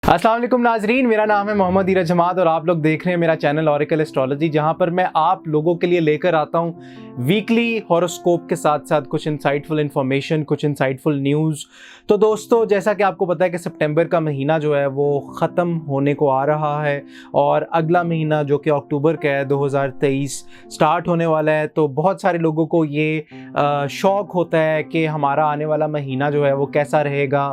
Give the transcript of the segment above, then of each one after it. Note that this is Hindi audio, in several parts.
अस्सलाम वालेकुम नाजरीन, मेरा नाम है मोहम्मद इरज हमाद और आप लोग देख रहे हैं मेरा चैनल ऑरेकल एस्ट्रोलॉजी, जहां पर मैं आप लोगों के लिए लेकर आता हूं वीकली हॉरोस्कोप के साथ साथ कुछ इंसाइटफुल इंफॉर्मेशन, कुछ इंसाइटफुल न्यूज़। तो दोस्तों, जैसा कि आपको पता है कि सितंबर का महीना जो है वो ख़त्म होने को आ रहा है और अगला महीना जो कि अक्टूबर का है 2023 स्टार्ट होने वाला है। तो बहुत सारे लोगों को ये शौक़ होता है कि हमारा आने वाला महीना जो है वो कैसा रहेगा,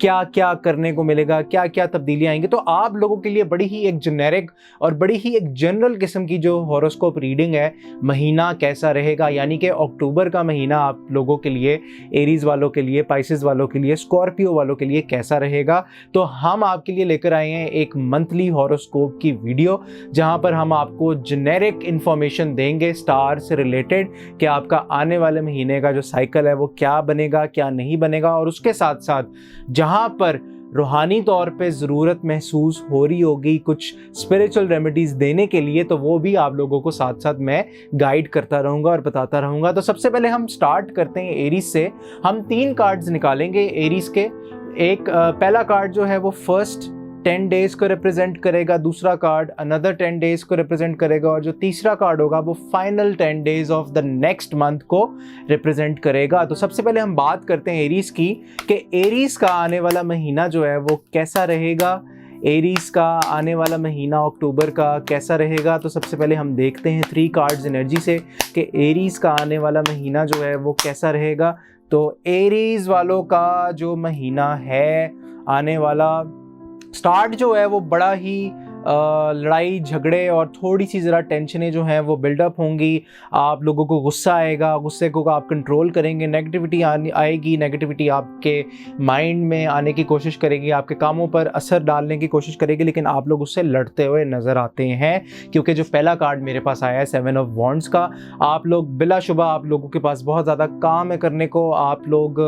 क्या क्या करने को मिलेगा, क्या क्या तब्दीलियाँ आएंगी। तो आप लोगों के लिए बड़ी ही एक जेनेरिक और बड़ी ही एक जनरल किस्म की जो हॉरोस्कोप रीडिंग है, महीना कैसा रहेगा, यानी कि अक्टूबर का महीना आप लोगों के लिए, एरीज वालों के लिए, पाइसेस वालों के लिए, स्कॉर्पियो वालों के लिए कैसा रहेगा। तो हम आपके लिए लेकर आए हैं एक मंथली हॉरोस्कोप की वीडियो, जहां पर हम आपको जेनेरिक इंफॉर्मेशन देंगे स्टार से रिलेटेड कि आपका आने वाले महीने का जो साइकिल है वो क्या बनेगा, क्या नहीं बनेगा। और उसके साथ साथ जहां पर रूहानी तौर पे ज़रूरत महसूस हो रही होगी कुछ स्पिरिचुअल रेमेडीज़ देने के लिए, तो वो भी आप लोगों को साथ साथ मैं गाइड करता रहूँगा और बताता रहूँगा। तो सबसे पहले हम स्टार्ट करते हैं एरीज से। हम 3 कार्ड्स निकालेंगे एरीज के। एक पहला कार्ड जो है वो फर्स्ट 10 डेज को रिप्रेजेंट करेगा, दूसरा कार्ड अनदर 10 डेज को रिप्रेजेंट करेगा और जो तीसरा कार्ड होगा वो final 10 days of the next month को रिप्रेजेंट करेगा। तो सबसे पहले हम बात करते हैं एरीज की कि एरीज का आने वाला महीना जो है वो कैसा रहेगा। एरीज का आने वाला महीना अक्टूबर का कैसा रहेगा। तो सबसे पहले हम देखते हैं 3 कार्ड्स एनर्जी से कि एरीज का आने वाला महीना जो है वो कैसा रहेगा। तो एरीज वालों का जो महीना है आने वाला, स्टार्ट जो है वो बड़ा ही लड़ाई झगड़े और थोड़ी सी ज़रा टेंशनें जो हैं वो बिल्डअप होंगी। आप लोगों को गुस्सा आएगा, गुस्से को आप कंट्रोल करेंगे, नेगेटिविटी आएगी, नेगेटिविटी आपके माइंड में आने की कोशिश करेगी, आपके कामों पर असर डालने की कोशिश करेगी, लेकिन आप लोग उससे लड़ते हुए नज़र आते हैं। क्योंकि जो पहला कार्ड मेरे पास आया है 7 ऑफ वॉन्ड्स का, आप लोग बिलाशुबा आप लोगों के पास बहुत ज़्यादा काम है करने को, आप लोग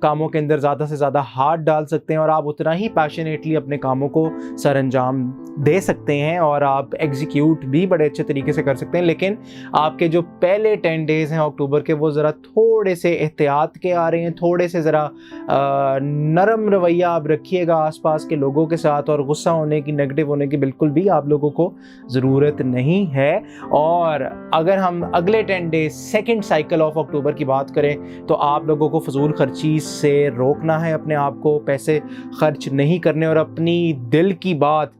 कामों के अंदर ज़्यादा से ज़्यादा हाथ डाल सकते हैं और आप उतना ही पैशनेटली अपने कामों को सरअंजाम दे सकते हैं और आप एग्जीक्यूट भी बड़े अच्छे तरीके से कर सकते हैं। लेकिन आपके जो पहले 10 डेज़ हैं अक्टूबर के, वो ज़रा थोड़े से एहतियात के आ रहे हैं, थोड़े से ज़रा नरम रवैया आप रखिएगा आसपास के लोगों के साथ, और गुस्सा होने की, नेगेटिव होने की बिल्कुल भी आप लोगों को ज़रूरत नहीं है। और अगर हम अगले 10 days second cycle of October की बात करें तो आप लोगों को फजूल खर्ची से रोकना है, अपने आप को पैसे खर्च नहीं करने और अपनी दिल की बात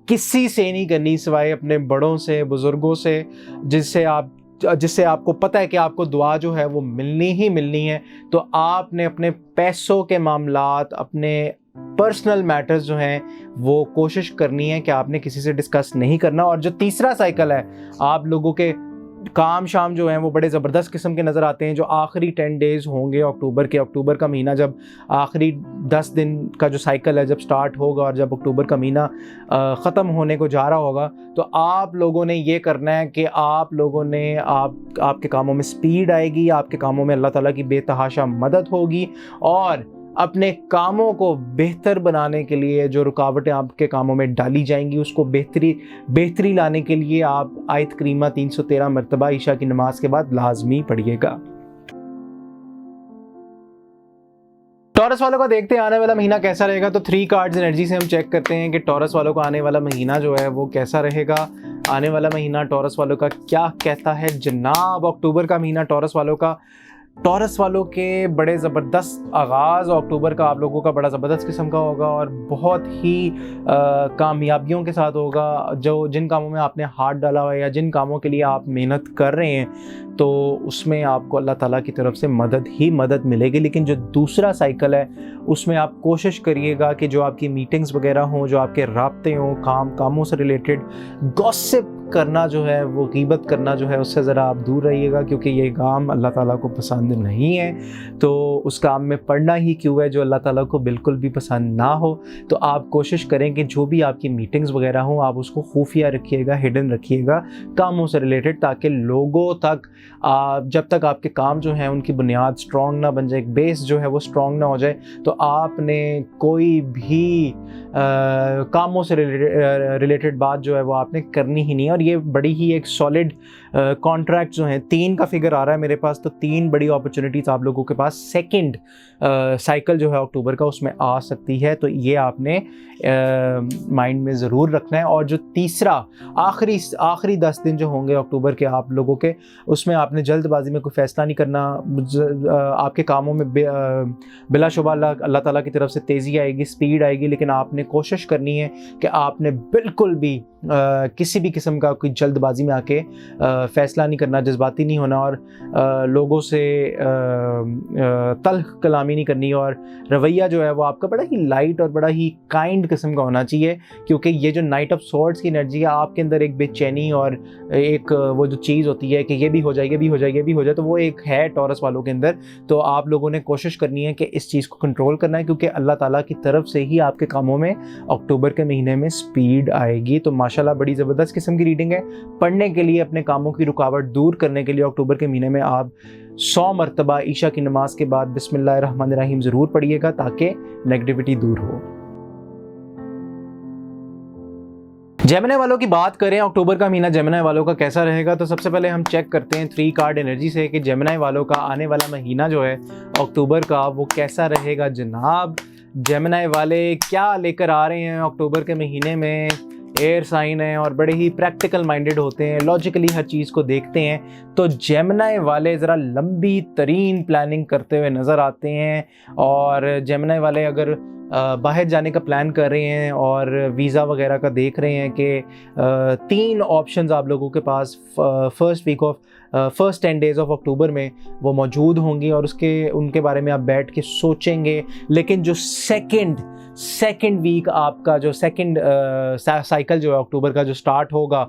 किसी से नहीं करनी सिवाय अपने बड़ों से, बुज़ुर्गों से, जिससे आपको पता है कि आपको दुआ जो है वो मिलनी ही मिलनी है। तो आपने अपने पैसों के मामलात, अपने पर्सनल मैटर्स जो हैं वो कोशिश करनी है कि आपने किसी से डिस्कस नहीं करना। और जो तीसरा साइकिल है, आप लोगों के काम शाम जो हैं वो बड़े ज़बरदस्त किस्म के नज़र आते हैं। जो आखिरी 10 डेज़ होंगे अक्टूबर के, अक्टूबर का महीना जब आखिरी 10 दिन का जो साइकिल है जब स्टार्ट होगा और जब अक्टूबर का महीना ख़त्म होने को जा रहा होगा, तो आप लोगों ने ये करना है कि आप लोगों ने आपके कामों में स्पीड आएगी, आपके कामों में अल्लाह ताला की बेतहाशा मदद होगी और अपने कामों को बेहतर बनाने के लिए जो रुकावटें आपके कामों में डाली जाएंगी उसको बेहतरी लाने के लिए आप आयत करीमा 313 मरतबा ईशा की नमाज के बाद लाजमी पढ़िएगा। टॉरस वालों का देखते हैं आने वाला महीना कैसा रहेगा। तो 3 कार्ड्स एनर्जी से हम चेक करते हैं कि टॉरस वालों का आने वाला महीना जो है वो कैसा रहेगा। आने वाला महीना टॉरस वालों का क्या कहता है जनाब। अक्टूबर का महीना टॉरस वालों के बड़े ज़बरदस्त आगाज़ अक्टूबर का आप लोगों का बड़ा ज़बरदस्त किस्म का होगा और बहुत ही कामयाबियों के साथ होगा। जिन कामों में आपने हाथ डाला हुआ है या जिन कामों के लिए आप मेहनत कर रहे हैं, तो उसमें आपको अल्लाह ताला की तरफ से मदद मिलेगी। लेकिन जो दूसरा साइकिल है उसमें आप कोशिश करिएगा कि जो आपकी मीटिंग्स वगैरह हों, जो आपके राब्ते हों, कामों से रिलेटेड गॉसिप करना जो है, वो गीबत करना जो है, उससे ज़रा आप दूर रहिएगा, क्योंकि ये काम अल्लाह ताला को पसंद नहीं है। तो उस काम में पढ़ना ही क्यों है जो अल्लाह ताला को बिल्कुल भी पसंद ना हो। तो आप कोशिश करें कि जो भी आपकी मीटिंग्स वगैरह हों आप उसको खुफिया रखिएगा, हिडन रखिएगा कामों से रिलेटेड, ताकि लोगों तक जब तक आपके काम जो हैं उनकी बुनियाद स्ट्रॉन्ग ना बन जाए, एक बेस जो है वो स्ट्रॉन्ग ना हो जाए, तो आपने कोई भी कामों से रिलेटेड बात जो है वो आपने करनी ही नहीं है। और ये बड़ी ही एक सॉलिड कॉन्ट्रैक्ट जो हैं, 3 का फिगर आ रहा है मेरे पास, तो 3 बड़ी अपॉर्चुनिटीज़ आप लोगों के पास सेकंड साइकिल जो है अक्टूबर का उसमें आ सकती है। तो ये आपने माइंड में ज़रूर रखना है। और जो तीसरा आखिरी 10 दिन जो होंगे अक्टूबर के आप लोगों के, उसमें आपने जल्दबाजी में कोई फ़ैसला नहीं करना। आपके कामों में बिलाशुबा अल्लाह ताला की तरफ से तेज़ी आएगी, स्पीड आएगी, लेकिन आपने कोशिश करनी है कि आपने बिल्कुल भी किसी भी किस्म का कोई जल्दबाजी में आके फ़ैसला नहीं करना, जज्बाती नहीं होना, और लोगों से तल्ख कलामी नहीं करनी। और रवैया जो है वो आपका बड़ा ही लाइट और बड़ा ही काइंड किस्म का होना चाहिए, क्योंकि ये जो नाइट ऑफ सॉर्ड्स की एनर्जी है, आपके अंदर एक बेचैनी और एक वो जो चीज़ होती है कि ये भी हो जाए, ये भी हो जाए, ये भी हो जाए, तो वो एक है टॉरस वालों के अंदर। तो आप लोगों ने कोशिश करनी है कि इस चीज़ को कंट्रोल करना है, क्योंकि अल्लाह ताला की तरफ से ही आपके कामों में अक्टूबर के महीने में स्पीड आएगी। तो माशाल्लाह बड़ी ज़बरदस्त किस्म की रीडिंग है। पढ़ने के लिए, अपने कामों की रुकावट दूर करने के लिए अक्टूबर के महीने में आप 100 मरतबा ईशा की नमाज के बाद बिस्मिल्लाहिर्रहमानिर्रहीम ज़रूर पढ़िएगा, ताकि नेगेटिविटी दूर हो। जेमिनी वालों की बात करें, अक्टूबर का महीना जेमिनी वालों का कैसा रहेगा, तो सबसे पहले हम चेक करते हैं 3 कार्ड एनर्जी से कि जेमिनी वालों का आने वाला महीना जो है अक्टूबर का वो कैसा रहेगा। जनाब, जेमिनी वाले क्या लेकर आ रहे हैं अक्टूबर के महीने में। एयर साइन है और बड़े ही प्रैक्टिकल माइंडेड होते हैं, लॉजिकली हर चीज़ को देखते हैं। तो जेमिनी वाले ज़रा लंबी तरीन प्लानिंग करते हुए नज़र आते हैं। और जेमिनी वाले अगर बाहर जाने का प्लान कर रहे हैं और वीज़ा वगैरह का देख रहे हैं कि 3 ऑप्शंस आप लोगों के पास फर्स्ट 10 डेज़ ऑफ अक्टूबर में वो मौजूद होंगी, और उनके बारे में आप बैठ के सोचेंगे। लेकिन जो सेकंड वीक आपका जो सेकंड साइकिल जो है अक्टूबर का जो स्टार्ट होगा,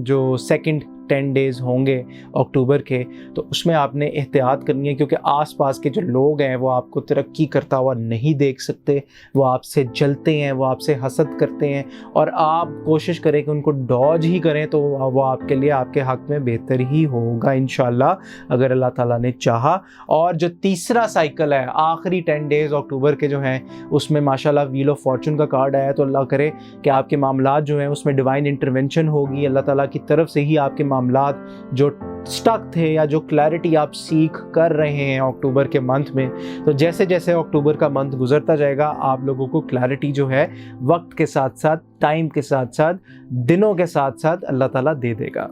जो सेकंड 10 डेज़ होंगे अक्टूबर के, तो उसमें आपने एहतियात करनी है, क्योंकि आसपास के जो लोग हैं वो आपको तरक्की करता हुआ नहीं देख सकते। वो आपसे जलते हैं, वो आपसे हसद करते हैं, और आप कोशिश करें कि उनको डॉज ही करें, तो वो आपके लिए, आपके हक़ में बेहतर ही होगा इंशाल्लाह, अगर अल्लाह ताला ने चाहा। और जो तीसरा साइकिल है, आखिरी 10 डेज़ अक्टूबर के जो हैं, उसमें माशाल्लाह व्हील ऑफ फॉर्चून का कार्ड आया। तो अल्लाह करे कि आपके मामलात जो हैं उसमें डिवाइन इंटरवेंशन होगी। अल्लाह ताला की तरफ से ही आपके मामलात जो स्टक थे या जो क्लैरिटी आप सीख कर रहे हैं अक्टूबर के मंथ में, तो जैसे जैसे अक्टूबर का मंथ गुजरता जाएगा, आप लोगों को क्लैरिटी जो है वक्त के साथ साथ, टाइम के साथ साथ, दिनों के साथ साथ अल्लाह ताला दे देगा।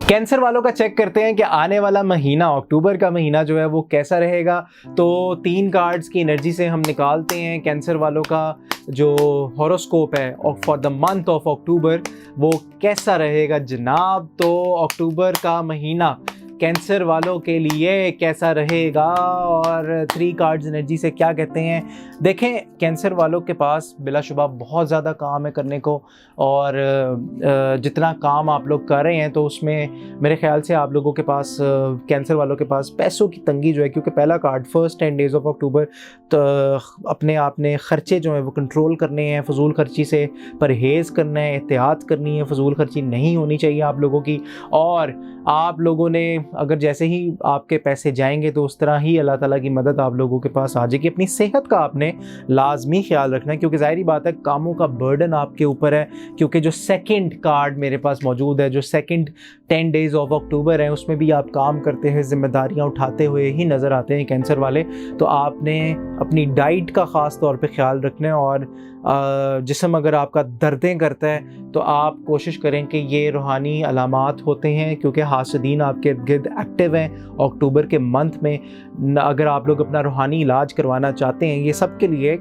कैंसर वालों का चेक करते हैं कि आने वाला महीना, अक्टूबर का महीना जो है वो कैसा रहेगा। तो 3 कार्ड्स की एनर्जी से हम निकालते हैं कैंसर वालों का जो हॉरोस्कोप है for the month of October वो कैसा रहेगा जनाब। तो अक्टूबर का महीना कैंसर वालों के लिए कैसा रहेगा, और 3 कार्ड्स एनर्जी से क्या कहते हैं। देखें, कैंसर वालों के पास बिलाशुबा बहुत ज़्यादा काम है करने को, और जितना काम आप लोग कर रहे हैं तो उसमें मेरे ख्याल से आप लोगों के पास, कैंसर वालों के पास पैसों की तंगी जो है, क्योंकि पहला card first 10 days of October, तो अपने आपने ख़र्चे जो हैं वो कंट्रोल करने हैं, फजूल खर्ची से परहेज़ करना है, एहतियात करनी है, फजूल खर्ची नहीं होनी चाहिए आप लोगों की। और आप लोगों ने अगर जैसे ही आपके पैसे जाएंगे तो उस तरह ही अल्लाह ताला की मदद आप लोगों के पास आ जाएगी। अपनी सेहत का आपने लाजमी ख्याल रखना है, क्योंकि ज़ाहिर बात है कामों का बर्डन आपके ऊपर है, क्योंकि जो सेकंड कार्ड मेरे पास मौजूद है, जो सेकंड 10 डेज़ ऑफ अक्टूबर है, उसमें भी आप काम करते हैं, जिम्मेदारियां उठाते हुए ही नज़र आते हैं कैंसर वाले। तो आपने अपनी डाइट का ख़ास तौर पे ख्याल रखना है, और जिस्म अगर आपका दर्दें करता है तो आप कोशिश करें कि ये रूहानी अलामात होते हैं, क्योंकि हासदीन आपके गिर्द एक्टिव हैं अक्टूबर के मंथ में। अगर आप लोग अपना रूहानी इलाज करवाना चाहते हैं, ये सब के लिए एक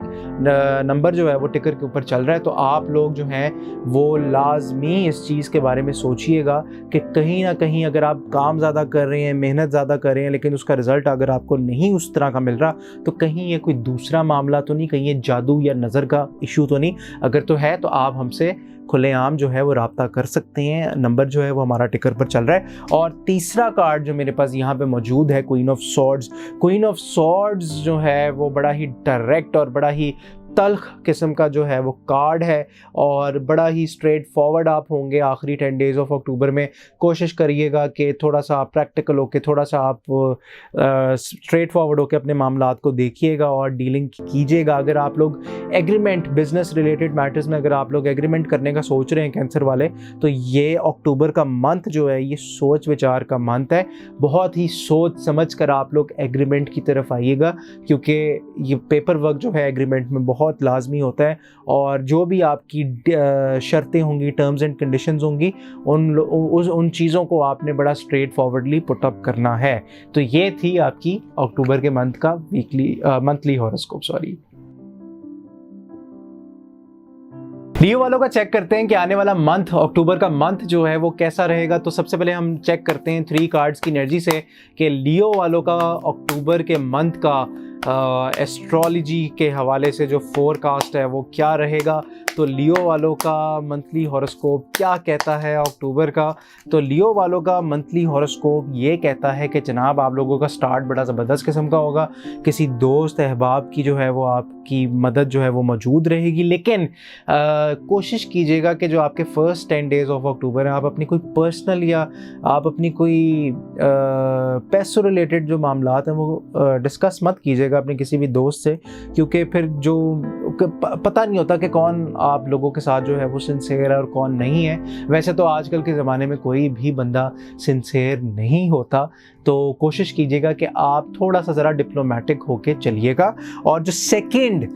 नंबर जो है वो टिकर के ऊपर चल रहा है, तो आप लोग जो हैं वो लाजमी इस चीज़ के बारे में सोचिएगा कि कहीं ना कहीं अगर आप काम ज़्यादा कर रहे हैं, मेहनत ज़्यादा कर रहे हैं, लेकिन उसका रिज़ल्ट अगर आपको नहीं उस तरह का मिल रहा, तो कहीं ये कोई दूसरा मामला तो नहीं, कहीं ये जादू या नज़र का इशू तो नहीं। अगर तो है तो आप हमसे खुलेआम जो है वो रब्ता कर सकते हैं, नंबर जो है वो हमारा टिकर पर चल रहा है। और तीसरा कार्ड जो मेरे पास यहाँ पे मौजूद है, queen of swords. Queen of swords जो है वो बड़ा ही डायरेक्ट और बड़ा ही तल्ख किस्म का जो है वो कार्ड है और बड़ा ही स्ट्रेट फॉरवर्ड आप होंगे आखिरी 10 डेज़ ऑफ अक्टूबर में। कोशिश करिएगा कि थोड़ा सा आप प्रैक्टिकल होकर, थोड़ा सा आप स्ट्रेट फॉरवर्ड होकर अपने मामलात को देखिएगा और डीलिंग कीजिएगा। अगर आप लोग एग्रीमेंट, बिजनेस रिलेटेड मैटर्स में अगर आप लोग एग्रीमेंट करने का सोच रहे हैं कैंसर वाले, तो ये अक्टूबर का मंथ जो है ये सोच विचार का मंथ है। बहुत ही सोच समझ कर आप लोग एग्रीमेंट की तरफ आइएगा, क्योंकि ये पेपर वर्क जो है एग्रीमेंट में बहुत लाजमी होता है और जो भी आपकी शर्तें होंगी, टर्म्स एंड कंडीशंस होंगी, उन चीज़ों को आपने बड़ा स्ट्रेट फॉरवर्डली पुट अप करना है। तो ये थी आपकी अक्टूबर के मंथ का मंथली हॉरोस्कोप। लियो वालों का चेक करते हैं कि आने वाला मंथ, अक्टूबर का मंथ जो है वो कैसा रहेगा। तो सबसे पहले हम चेक करते हैं 3 कार्ड्स की एनर्जी से कि लियो वालों का अक्टूबर के मंथ का एस्ट्रोलॉजी के हवाले से जो फोरकास्ट है वो क्या रहेगा। तो लियो वालों का मंथली हॉरोस्कोप क्या कहता है अक्टूबर का। तो लियो वालों का मंथली हॉरोस्कोप ये कहता है कि जनाब आप लोगों का स्टार्ट बड़ा ज़बरदस्त किस्म का होगा। किसी दोस्त अहबाब की जो है वो आपकी मदद जो है वो मौजूद रहेगी, लेकिन कोशिश कीजिएगा कि जो आपके फर्स्ट 10 डेज़ ऑफ अक्टूबर है आप अपनी कोई पर्सनल या आप अपनी कोई पैसों रिलेटेड जो मामलात हैं वो डिस्कस मत कीजिएगा अपने किसी भी दोस्त से, क्योंकि फिर जो पता नहीं होता कि कौन आप लोगों के साथ जो है वो सिंसेयर है और कौन नहीं है। वैसे तो आजकल के ज़माने में कोई भी बंदा सिंसेयर नहीं होता, तो कोशिश कीजिएगा कि आप थोड़ा सा ज़रा डिप्लोमेटिक होके चलिएगा। और जो सेकंड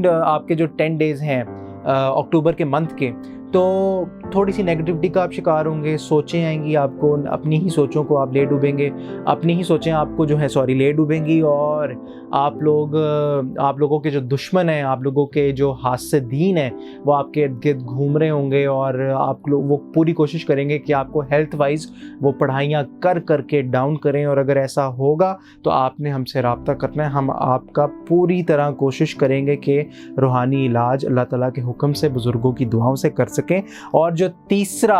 आपके जो 10 डेज़ हैं अक्टूबर के मंथ के, तो थोड़ी सी नेगेटिविटी का आप शिकार होंगे, सोचें आएंगी आपको, अपनी ही सोचों को आप ले डूबेंगे, अपनी ही सोचें आपको जो है ले डूबेंगी और आप लोगों के जो दुश्मन हैं, आप लोगों के जो हासिदीन हैं वो आपके इर्द गिर्द घूम रहे होंगे और आप लोग वो पूरी कोशिश करेंगे कि आपको हेल्थ वाइज वो पढ़ाइयाँ कर के डाउन करें। और अगर ऐसा होगा तो आपने हमसे रब्ता करना है, हम आपका पूरी तरह कोशिश करेंगे कि रूहानी इलाज अल्लाह ताला के हुक्म से, बुज़ुर्गों की दुआओं से कर सकें। और जो तीसरा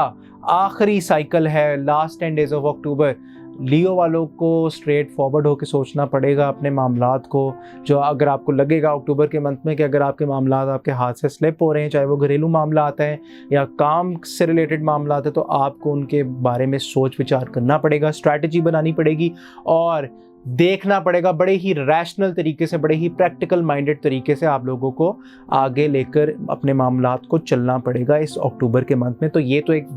आखिरी साइकिल है लास्ट 10 डेज़ ऑफ अक्टूबर, लियो वालों को स्ट्रेट फॉरवर्ड होकर सोचना पड़ेगा अपने मामलात को। जो अगर आपको लगेगा अक्टूबर के मंथ में कि अगर आपके मामलात आपके हाथ से स्लिप हो रहे हैं, चाहे वो घरेलू मामलात हैं या काम से रिलेटेड मामलात हैं, तो आपको उनके बारे में सोच विचार करना पड़ेगा, स्ट्रैटेजी बनानी पड़ेगी और देखना पड़ेगा बड़े ही रैशनल तरीके से, बड़े ही प्रैक्टिकल माइंडेड तरीके से आप लोगों को आगे लेकर अपने मामलात को चलना पड़ेगा इस अक्टूबर के मंथ में। तो ये तो एक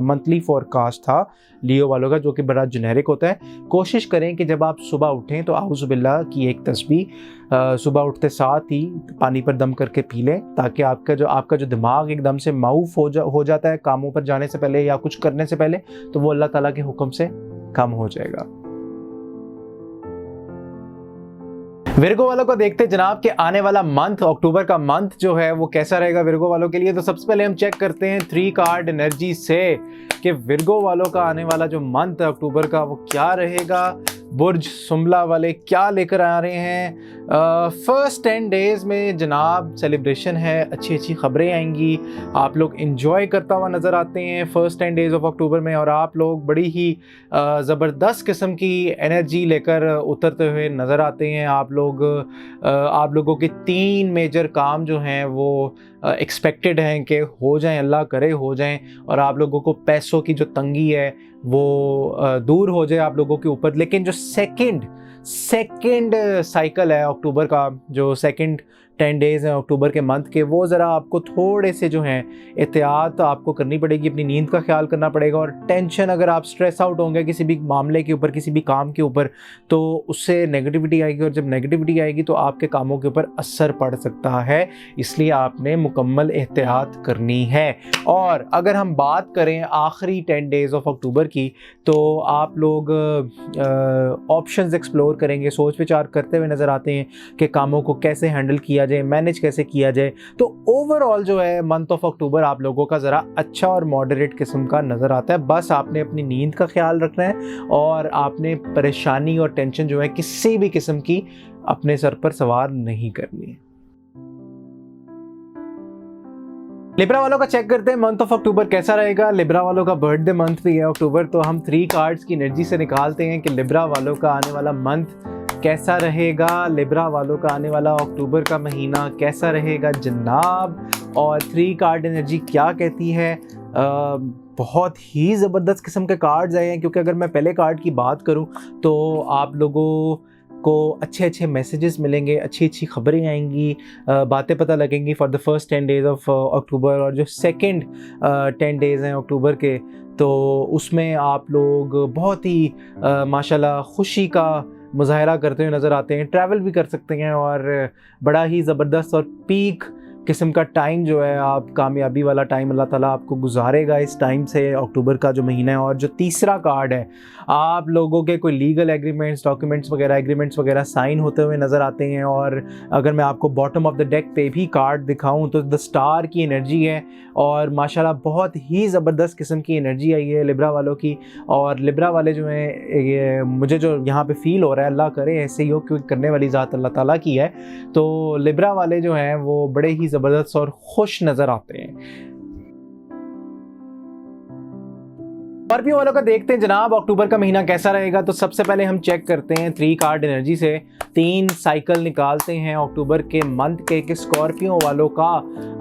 मंथली फोरकास्ट था लियो वालों का, जो कि बड़ा जेनेरिक होता है। कोशिश करें कि जब आप सुबह उठें तो आउज़ु बिल्लाह की एक तस्बीह सुबह उठते साथ ही पानी पर दम करके पी लें, ताकि आपका जो दिमाग एकदम से माऊफ हो जाता है कामों पर जाने से पहले या कुछ करने से पहले, तो वो अल्लाह ताला के हुक्म से कम हो जाएगा। विर्गो वालों को देखते जनाब कि आने वाला मंथ, अक्टूबर का मंथ जो है वो कैसा रहेगा विर्गो वालों के लिए। तो सबसे पहले हम चेक करते हैं 3 कार्ड एनर्जी से कि विर्गो वालों का आने वाला जो मंथ है अक्टूबर का वो क्या रहेगा। बुर्ज सुमला वाले क्या लेकर आ रहे हैं। फर्स्ट 10 डेज़ में जनाब सेलिब्रेशन है, अच्छी अच्छी खबरें आएंगी, आप लोग इंजॉय करता हुआ नज़र आते हैं फर्स्ट 10 डेज़ ऑफ अक्टूबर में, और आप लोग बड़ी ही ज़बरदस्त किस्म की एनर्जी लेकर उतरते हुए नज़र आते हैं। आप लोगों के 3 मेजर काम जो हैं वो एक्सपेक्टेड हैं कि हो जाएं, अल्लाह करे हो जाएं, और आप लोगों को पैसों की जो तंगी है वो दूर हो जाए आप लोगों के ऊपर। लेकिन जो सेकंड साइकिल है अक्टूबर का, जो सेकंड 10 डेज़ हैं अक्टूबर के मंथ के, वो ज़रा आपको थोड़े से जो हैं एहतियात आपको करनी पड़ेगी, अपनी नींद का ख्याल करना पड़ेगा। और टेंशन, अगर आप स्ट्रेस आउट होंगे किसी भी मामले के ऊपर, किसी भी काम के ऊपर, तो उससे नेगेटिविटी आएगी, और जब नेगेटिविटी आएगी तो आपके कामों के ऊपर असर पड़ सकता है, इसलिए आपने मुकम्मल एहतियात करनी है। और अगर हम बात करें आखिरी 10 डेज़ ऑफ अक्टूबर की, तो आप लोग ऑप्शंस एक्सप्लोर करेंगे, सोच विचार करते हुए नज़र आते हैं कि कामों को कैसे हैंडल किया जाए, मैनेज कैसे किया जाए। तो ओवरऑल जो है मंथ ऑफ अक्टूबर आप लोगों का ज़रा अच्छा और मॉडरेट किस्म का नज़र आता है। बस आपने अपनी नींद का ख्याल रखना है और आपने परेशानी और टेंशन जो है किसी भी किस्म की अपने सर पर सवार नहीं करनी है। लिब्रा वालों का चेक करते हैं मंथ ऑफ अक्टूबर कैसा रहेगा। लिब्रा वालों का बर्थडे मंथ भी है अक्टूबर, तो हम 3 कार्ड्स की एनर्जी से निकालते हैं कि लिब्रा वालों का आने वाला मंथ कैसा रहेगा लिब्रा वालों का आने वाला अक्टूबर का महीना, कैसा रहेगा जनाब, और 3 कार्ड एनर्जी क्या कहती है। बहुत ही ज़बरदस्त किस्म के कार्ड्स आए हैं, क्योंकि अगर मैं पहले कार्ड की बात करूं तो आप लोगों को अच्छे अच्छे मैसेजेस मिलेंगे, अच्छी अच्छी खबरें आएंगी, बातें पता लगेंगी for the first 10 days of October. और जो सेकंड 10 डेज़ हैं अक्टूबर के, तो उसमें आप लोग बहुत ही माशाल्लाह खुशी का मुजाहरा करते हुए नज़र आते हैं। ट्रैवल भी कर सकते हैं और बड़ा ही ज़बरदस्त और पीक किस्म का टाइम जो है, आप कामयाबी वाला टाइम अल्लाह ताला आपको गुजारेगा इस टाइम से, अक्टूबर का जो महीना है। और जो तीसरा कार्ड है, आप लोगों के कोई लीगल एग्रीमेंट्स, डॉक्यूमेंट्स वगैरह साइन होते हुए नज़र आते हैं। और अगर मैं आपको बॉटम ऑफ द डेक पे भी कार्ड दिखाऊं तो द स्टार की एनर्जी है, और माशाल्लाह बहुत ही ज़बरदस्त किस्म की एनर्जी आई है लिब्रा वालों की। और लिब्रा वाले जो हैं, ये मुझे जो यहाँ पे फील हो रहा है, अल्लाह करे ऐसे ही हो, क्योंकि करने वाली ज़ात अल्लाह ताला की है। तो लिब्रा वाले जो हैं वो बड़े ही ज़बरदस्त और खुश नज़र आते हैं। स्कॉर्पियो वालों का देखते हैं जनाब अक्टूबर का महीना कैसा रहेगा। तो सबसे पहले हम चेक करते हैं 3 कार्ड एनर्जी से, 3 साइकिल निकालते हैं अक्टूबर के मंथ के, कि स्कॉर्पियो वालों का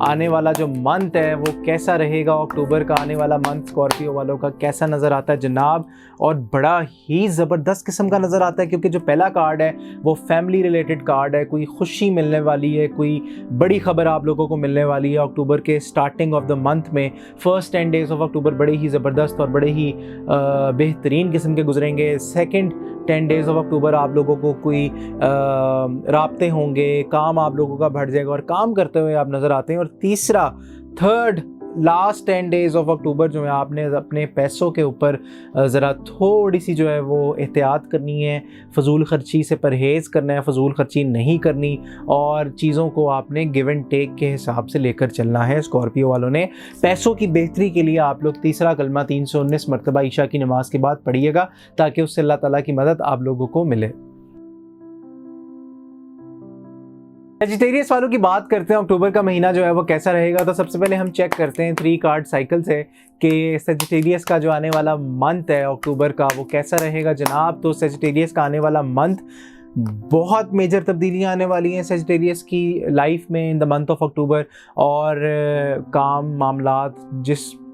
आने वाला जो मंथ है वो कैसा रहेगा। अक्टूबर का आने वाला मंथ स्कॉर्पियो वालों का कैसा नज़र आता है जनाब, और बड़ा ही ज़बरदस्त किस्म का नज़र आता है, क्योंकि जो पहला कार्ड है वो फैमिली रिलेटेड कार्ड है। कोई खुशी मिलने वाली है, कोई बड़ी खबर आप लोगों को मिलने वाली है अक्टूबर के स्टार्टिंग ऑफ द मंथ में। फर्स्ट 10 डेज़ ऑफ अक्टूबर बड़े ही ज़बरदस्त और बड़े ही बेहतरीन किस्म के गुजरेंगे। सेकंड 10 डेज़ ऑफ अक्टूबर आप लोगों को कोई राब्ते होंगे, काम आप लोगों का बढ़ जाएगा और काम करते हुए आप नज़र आते हैं। और तीसरा, third last 10 days of October जो है, आपने अपने पैसों के ऊपर ज़रा थोड़ी सी जो है वो एहतियात करनी है, फजूल खर्ची से परहेज़ करना है, फजूल खर्ची नहीं करनी, और चीज़ों को आपने गिव एंड टेक के हिसाब से लेकर चलना है। स्कॉर्पियो वालों ने पैसों की बेहतरी के लिए आप लोग तीसरा कलमा 319 मरतबा ईशा की नमाज के बाद पढ़िएगा, ताकि उससे अल्लाह ताला की मदद आप लोगों को मिले। वेजिटेरियंस वालों की बात करते हैं, अक्टूबर का महीना जो है वो कैसा रहेगा। तो सबसे पहले हम चेक करते हैं 3 कार्ड साइकिल से कि सेजिटेरियस का जो आने वाला मंथ है अक्टूबर का वो कैसा रहेगा जनाब। तो सेजिटेरियस का आने वाला मंथ, बहुत मेजर तब्दीलियां आने वाली हैं सेजिटेरियस की लाइफ में in the month of October. और काम मामलात,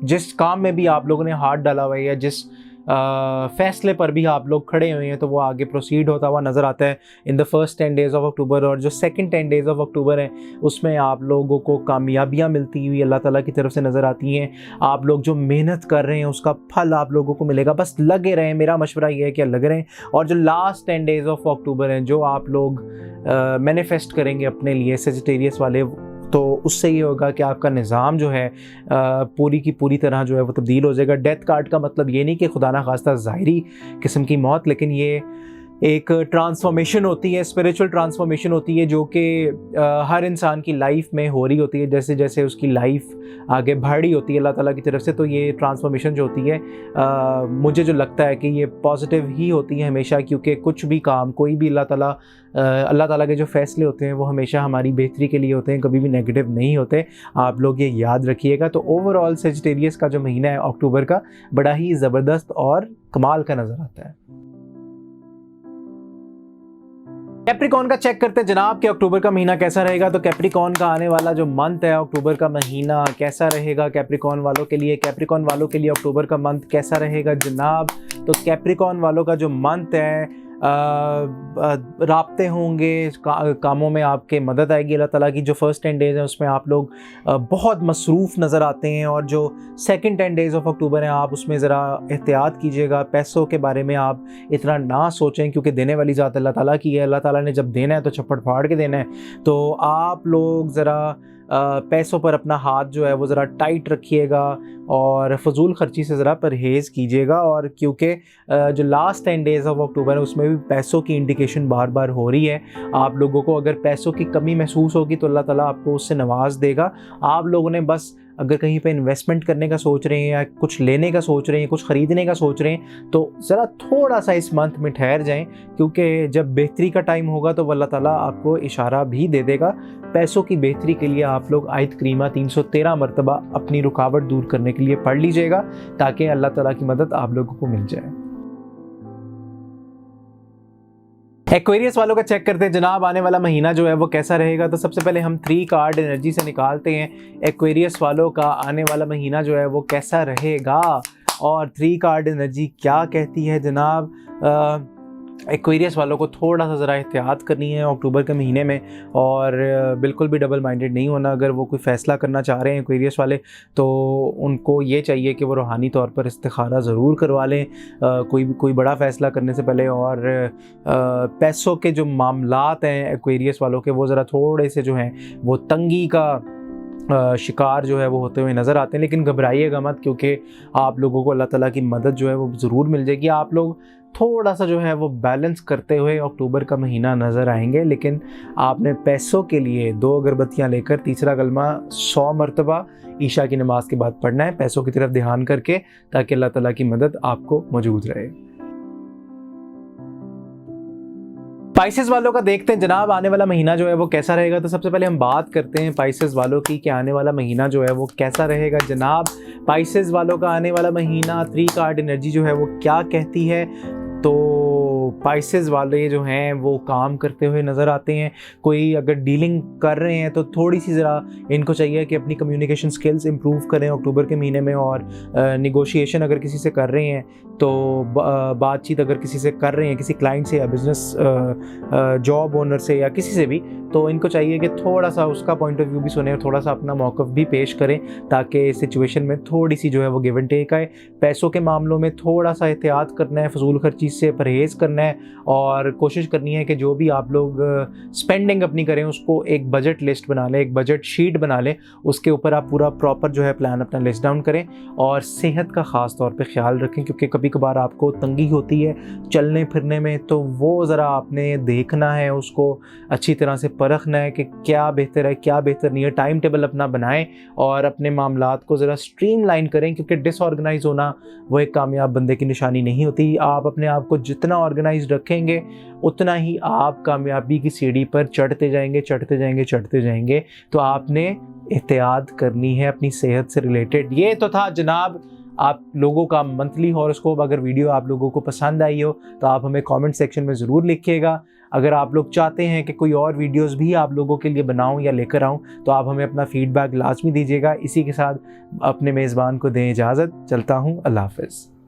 जिस काम में भी आप लोगों ने हाथ डाला हुआ है या जिस फैसले पर भी आप लोग खड़े हुए हैं, तो वो आगे प्रोसीड होता हुआ नज़र आता है in the first 10 days of October. और जो सेकंड 10 डेज़ ऑफ अक्टूबर है उसमें आप लोगों को कामयाबियाँ मिलती हुई अल्लाह ताला की तरफ से नज़र आती हैं। आप लोग जो मेहनत कर रहे हैं उसका फल आप लोगों को मिलेगा, बस लगे रहें। मेरा मशवरा ये है कि लगे रहें। और जो लास्ट 10 डेज़ ऑफ अक्टूबर हैं, जो आप लोग मैनिफेस्ट करेंगे अपने लिए सेजिटेरियस वाले, तो उससे ये होगा कि आपका निज़ाम जो है पूरी की पूरी तरह जो है वो तब्दील हो जाएगा। डेथ कार्ड का मतलब ये नहीं कि खुदा ना खास्ता ज़ाहिरी किस्म की मौत, लेकिन ये एक ट्रांसफॉर्मेशन होती है, स्पिरिचुअल ट्रांसफॉर्मेशन होती है, जो कि हर इंसान की लाइफ में हो रही होती है। जैसे जैसे उसकी लाइफ आगे बढ़ रही होती है अल्लाह ताला की तरफ से, तो ये ट्रांसफॉर्मेशन जो होती है मुझे जो लगता है कि ये पॉजिटिव ही होती है हमेशा, क्योंकि कुछ भी काम, कोई भी अल्लाह ताला के जो फ़ैसले होते हैं वो हमेशा हमारी बेहतरी के लिए होते हैं, कभी भी नेगेटिव नहीं होते। आप लोग ये याद रखिएगा। तो ओवरऑल सेजिटेरियस का जो महीना है अक्टूबर का बड़ा ही ज़बरदस्त और कमाल का नज़र आता है। कैप्रिकॉन का चेक करते हैं जनाब कि अक्टूबर का महीना कैसा रहेगा। तो कैप्रिकॉन का आने वाला जो मंथ है अक्टूबर का महीना कैसा रहेगा कैप्रिकॉन वालों के लिए। कैप्रिकॉन वालों के लिए अक्टूबर का मंथ कैसा रहेगा जनाब। तो कैप्रिकॉन वालों का जो मंथ है, राब्ते होंगे, कामों में आपके मदद आएगी अल्लाह ताला की। जो फर्स्ट 10 डेज़ हैं उसमें आप लोग बहुत मसरूफ़ नज़र आते हैं, और जो सेकंड 10 डेज़ ऑफ अक्टूबर हैं आप उसमें ज़रा एहतियात कीजिएगा। पैसों के बारे में आप इतना ना सोचें, क्योंकि देने वाली ज़ात अल्लाह ताला की है। अल्लाह ताला ने जब देना है तो छप्पड़ फाड़ के देना है। तो आप लोग ज़रा पैसों पर अपना हाथ जो है वो ज़रा टाइट रखिएगा और फजूल खर्ची से ज़रा परहेज़ कीजिएगा। और क्योंकि जो लास्ट 10 डेज़ ऑफ अक्टूबर है उसमें भी पैसों की इंडिकेशन बार बार हो रही है। आप लोगों को अगर पैसों की कमी महसूस होगी तो अल्लाह ताला आपको उससे नवाज देगा। आप लोगों ने बस अगर कहीं पे इन्वेस्टमेंट करने का सोच रहे हैं या कुछ लेने का सोच रहे हैं, कुछ ख़रीदने का सोच रहे हैं, तो ज़रा थोड़ा सा इस मंथ में ठहर जाएं, क्योंकि जब बेहतरी का टाइम होगा तो अल्लाह ताला आपको इशारा भी दे देगा। पैसों की बेहतरी के लिए आप लोग आयत करीमा 313 मरतबा अपनी रुकावट दूर करने के लिए पढ़ लीजिएगा, ताकि अल्लाह ताला की मदद आप लोगों को मिल जाए। एक्वेरियस वालों का चेक करते हैं जनाब, आने वाला महीना जो है वो कैसा रहेगा। तो सबसे पहले हम 3 कार्ड एनर्जी से निकालते हैं एक्वेरियस वालों का आने वाला महीना जो है वो कैसा रहेगा। और 3 कार्ड एनर्जी क्या कहती है जनाब, एक्वेरियस वालों को थोड़ा सा ज़रा एहतियात करनी है अक्टूबर के महीने में, और बिल्कुल भी डबल माइंडेड नहीं होना। अगर वो कोई फ़ैसला करना चाह रहे हैं एक्वेरियस वाले, तो उनको ये चाहिए कि वो रूहानी तौर पर इस्तिखारा ज़रूर करवा लें कोई बड़ा फ़ैसला करने से पहले। और पैसों के जो मामलात हैं एक्वेरियस वालों के, वो ज़रा थोड़े से जो हैं वो तंगी का शिकार जो है वो होते हुए नज़र आते हैं। लेकिन घबराइएगा मत, क्योंकि आप लोगों को अल्लाह ताला की मदद जो है वो ज़रूर मिल जाएगी। आप लोग थोड़ा सा जो है वो बैलेंस करते हुए अक्टूबर का महीना नज़र आएंगे। लेकिन आपने पैसों के लिए 2 अगरबत्तियाँ लेकर तीसरा कलमा 100 मरतबा ईशा की नमाज के बाद पढ़ना है, पैसों की तरफ ध्यान करके, ताकि अल्लाह ताला की मदद आपको मौजूद रहे। स्पाइसेस वालों का देखते हैं जनाब, आने वाला महीना जो है वो कैसा रहेगा। तो सबसे पहले हम बात करते हैं स्पाइसेस वालों की कि आने वाला महीना जो है वो कैसा रहेगा जनाब। स्पाइसेस वालों का आने वाला महीना 3 कार्ड एनर्जी जो है वो क्या कहती है। तो स्पाइसेस वाले जो हैं वो काम करते हुए नज़र आते हैं। कोई अगर डीलिंग कर रहे हैं तो थोड़ी सी ज़रा इनको चाहिए कि अपनी कम्युनिकेशन स्किल्स इंप्रूव करें अक्टूबर के महीने में। और निगोशिएशन अगर किसी से कर रहे हैं, तो बातचीत अगर किसी से कर रहे हैं, किसी क्लाइंट से या बिज़नेस जॉब ओनर से या किसी से भी, तो इनको चाहिए कि थोड़ा सा उसका पॉइंट ऑफ व्यू भी सुने और थोड़ा सा अपना मौक़िफ़ भी पेश करें, ताकि सिचुएशन में थोड़ी सी जो है वो गिव एंड टेक आए। पैसों के मामलों में थोड़ा सा एहतियात करना है, फजूल खर्ची से परहेज़ करना है, और कोशिश करनी है कि जो भी आप लोग स्पेंडिंग अपनी करें उसको एक बजट लिस्ट बना लें, एक बजट शीट बना लें, उसके ऊपर आप पूरा प्रॉपर जो है प्लान अपना लिस्ट डाउन करें। और सेहत का ख़ास तौर पे ख्याल रखें, क्योंकि कभी कभार आपको तंगी होती है चलने फिरने में, तो वो ज़रा आपने देखना है, उसको अच्छी तरह से परखना है कि क्या बेहतर है क्या बेहतर नहीं है। टाइम टेबल अपना बनाएं और अपने मामलात को ज़रा स्ट्रीमलाइन करें, क्योंकि डिसऑर्गेनाइज होना वो एक कामयाब बंदे की निशानी नहीं होती। आप अपने आप को जितना ऑर्गेनाइज रखेंगे उतना ही आप कामयाबी की सीढ़ी पर चढ़ते जाएंगे चढ़ते जाएंगे चढ़ते जाएंगे। तो आपने एहतियात करनी है अपनी सेहत से रिलेटेड। ये तो था जनाब आप लोगों का मंथली हॉरोस्कोप। अगर वीडियो आप लोगों को पसंद आई हो तो आप हमें कमेंट सेक्शन में ज़रूर लिखिएगा। अगर आप लोग चाहते हैं कि कोई और वीडियोस भी आप लोगों के लिए बनाऊं या लेकर आऊं, तो आप हमें अपना फीडबैक लाजमी दीजिएगा। इसी के साथ अपने मेज़बान को दें इजाज़त, चलता हूं, अल्लाह हाफ़िज़।